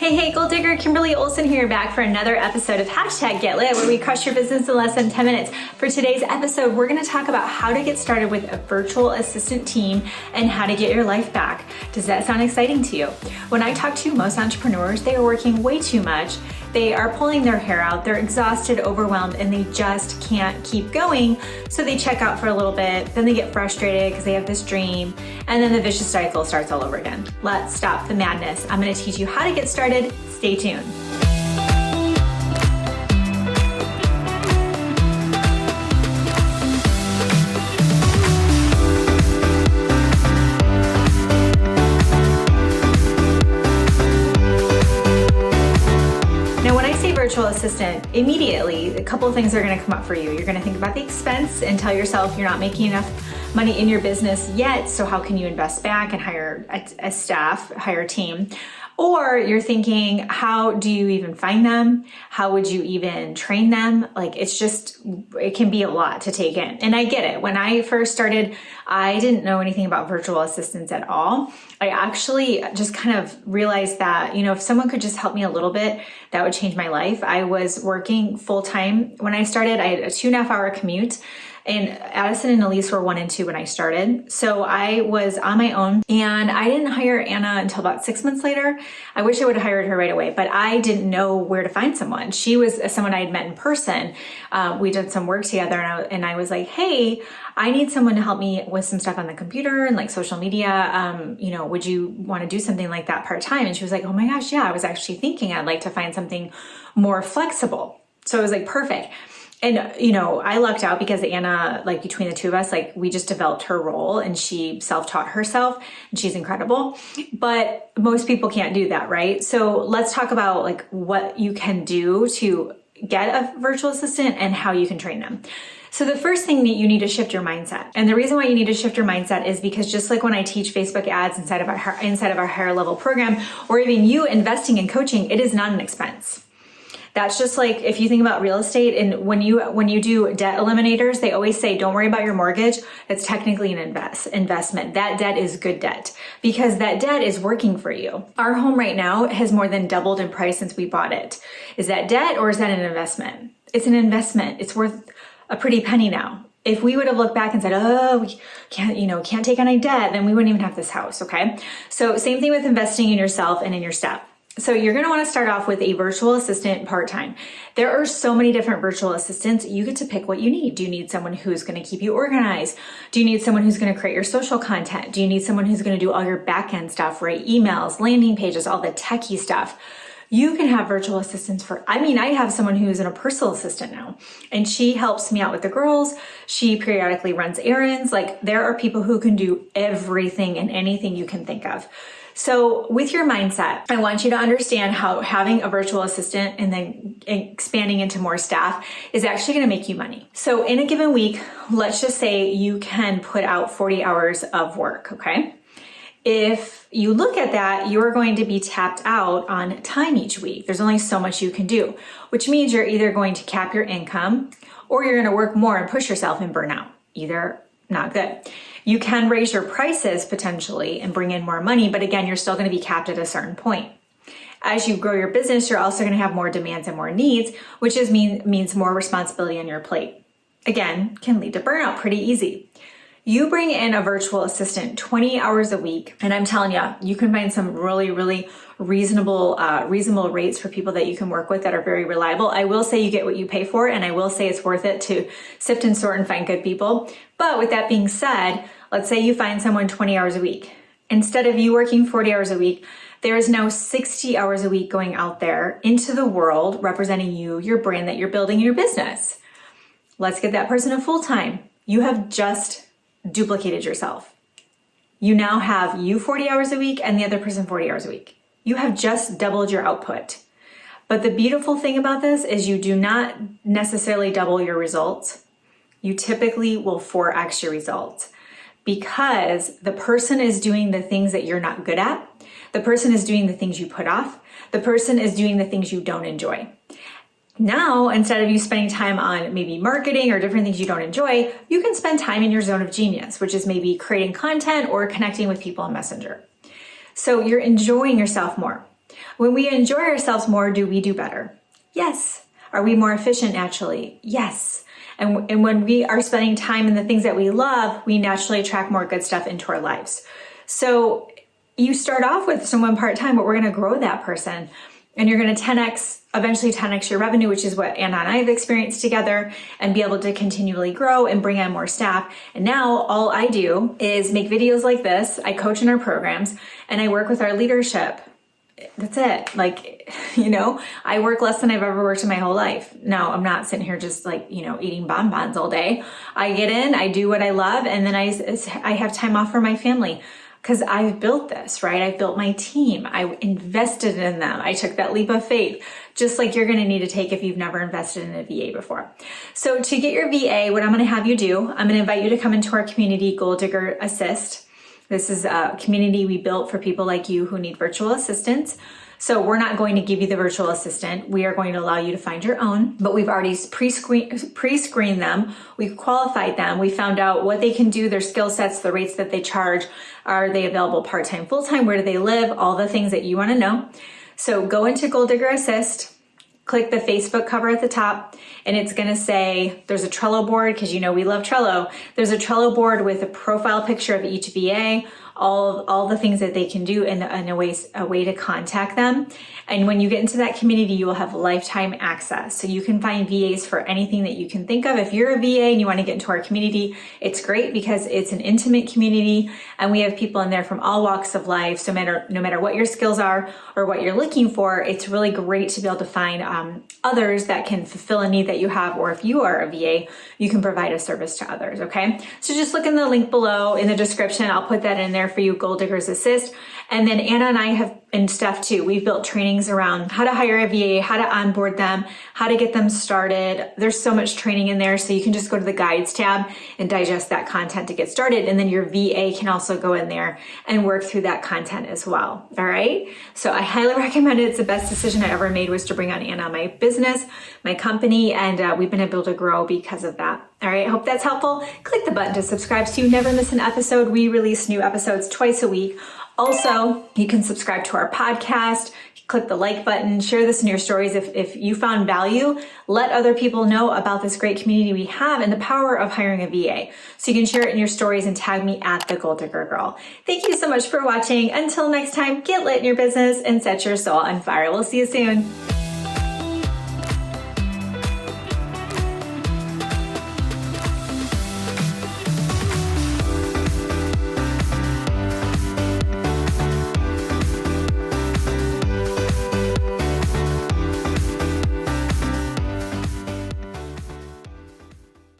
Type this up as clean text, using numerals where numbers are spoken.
Hey, Goal Digger, Kimberly Olson here, back for another episode of Hashtag Get Lit, where we crush your business in less than 10 minutes. For today's episode, we're gonna talk about how to get started with a virtual assistant team and how to get your life back. Does that sound exciting to you? When I talk to most entrepreneurs, they are working way too much. They are pulling their hair out, they're exhausted, overwhelmed, and they just can't keep going. So they check out for a little bit, then they get frustrated because they have this dream, and then the vicious cycle starts all over again. Let's stop the madness. I'm gonna teach you how to get started. Stay tuned. Virtual assistant, immediately a couple of things are going to come up for you. You're going to think about the expense and tell yourself you're not making enough money in your business yet, so how can you invest back and hire a staff, hire a team? Or you're thinking, how do you even find them? How would you even train them? Like, it can be a lot to take in. And I get it. When I first started, I didn't know anything about virtual assistants at all. I actually just kind of realized that, if someone could just help me a little bit, that would change my life. I was working full time. When I started, I had a 2.5 hour commute. And Addison and Elise were 1 and 2 when I started. So I was on my own, and I didn't hire Anna until about 6 months later. I wish I would have hired her right away, but I didn't know where to find someone. She was someone I had met in person. We did some work together, and I was like, hey, I need someone to help me with some stuff on the computer and like social media. Would you want to do something like that part-time? And she was like, oh my gosh, yeah, I was actually thinking I'd like to find something more flexible. So I was like, perfect. And, I lucked out because Anna, like between the two of us, like we just developed her role and she self-taught herself and she's incredible, but most people can't do that, right? So let's talk about like what you can do to get a virtual assistant and how you can train them. So the first thing that you need to shift your mindset. And the reason why you need to shift your mindset is because just like when I teach Facebook ads inside of our higher level program, or even you investing in coaching, it is not an expense. That's just like if you think about real estate, and when you do debt eliminators, they always say, don't worry about your mortgage. It's technically an investment. That debt is good debt because that debt is working for you. Our home right now has more than doubled in price since we bought it. Is that debt or is that an investment? It's an investment. It's worth a pretty penny now. If we would have looked back and said, oh, we can't take on any debt, then we wouldn't even have this house, okay? So same thing with investing in yourself and in your step. So you're going to want to start off with a virtual assistant part-time. There are so many different virtual assistants. You get to pick what you need. Do you need someone who's going to keep you organized? Do you need someone who's going to create your social content? Do you need someone who's going to do all your back-end stuff, right? Emails, landing pages, all the techie stuff. You can have virtual assistants I have someone who's a personal assistant now, and she helps me out with the girls. She periodically runs errands. Like, there are people who can do everything and anything you can think of. So with your mindset, I want you to understand how having a virtual assistant and then expanding into more staff is actually going to make you money. So in a given week, let's just say you can put out 40 hours of work, okay? If you look at that, you're going to be tapped out on time each week. There's only so much you can do, which means you're either going to cap your income or you're going to work more and push yourself and burn out. Either not good. You can raise your prices potentially and bring in more money, but again, you're still going to be capped at a certain point. As you grow your business, you're also going to have more demands and more needs, which means more responsibility on your plate. Again, can lead to burnout pretty easy. You bring in a virtual assistant 20 hours a week, and I'm telling you, you can find some really, really reasonable rates for people that you can work with that are very reliable. I will say you get what you pay for, and I will say it's worth it to sift and sort and find good people. But with that being said, let's say you find someone 20 hours a week. Instead of you working 40 hours a week, there is now 60 hours a week going out there into the world representing you, your brand that you're building in your business. Let's get that person a full-time. You have just duplicated yourself. You now have you 40 hours a week and the other person 40 hours a week. You have just doubled your output. But the beautiful thing about this is you do not necessarily double your results. You typically will 4x your results because the person is doing the things that you're not good at. The person is doing the things you put off. The person is doing the things you don't enjoy. Now, instead of you spending time on maybe marketing or different things you don't enjoy, you can spend time in your zone of genius, which is maybe creating content or connecting with people on Messenger. So you're enjoying yourself more. When we enjoy ourselves more, do we do better? Yes. Are we more efficient naturally? Yes. And when we are spending time in the things that we love, we naturally attract more good stuff into our lives. So you start off with someone part-time, but we're going to grow that person. And you're going to 10x, eventually 10x your revenue, which is what Anna and I have experienced together, and be able to continually grow and bring on more staff. And now all I do is make videos like this. I coach in our programs and I work with our leadership. That's it. Like, I work less than I've ever worked in my whole life. No, I'm not sitting here just eating bonbons all day. I get in, I do what I love, and then I have time off for my family. Because I've built this, right? I've built my team. I invested in them. I took that leap of faith, just like you're going to need to take if you've never invested in a VA before. So to get your VA, what I'm going to have you do, I'm going to invite you to come into our community, Goal Digger Assist. This is a community we built for people like you who need virtual assistants. So we're not going to give you the virtual assistant. We are going to allow you to find your own, but we've already pre-screened them. We've qualified them. We found out what they can do, their skill sets, the rates that they charge. Are they available part-time, full-time? Where do they live? All the things that you want to know. So go into Goal Digger Assist, click the Facebook cover at the top, and it's going to say there's a Trello board, because we love Trello. There's a Trello board with a profile picture of each VA, all the things that they can do, and a way to contact them. And when you get into that community, you will have lifetime access. So you can find VAs for anything that you can think of. If you're a VA and you want to get into our community, it's great because it's an intimate community and we have people in there from all walks of life. So no matter what your skills are or what you're looking for, it's really great to be able to find others that can fulfill a need that you have. Or if you are a VA, you can provide a service to others, okay? So just look in the link below in the description. I'll put that in there for you, Goal Diggers Assist. And then Anna and I have, and Steph too, we've built trainings around how to hire a VA, how to onboard them, how to get them started. There's so much training in there, so you can just go to the guides tab and digest that content to get started. And then your VA can also go in there and work through that content as well. All right. So I highly recommend it. It's the best decision I ever made was to bring on Anna, my business, my company, and we've been able to grow because of that. All right, I hope that's helpful. Click the button to subscribe so you never miss an episode. We release new episodes twice a week. Also, you can subscribe to our podcast, click the like button, share this in your stories. If you found value, let other people know about this great community we have and the power of hiring a VA. So you can share it in your stories and tag me at the Goal Digger Girl. Thank you so much for watching. Until next time, get lit in your business and set your soul on fire. We'll see you soon.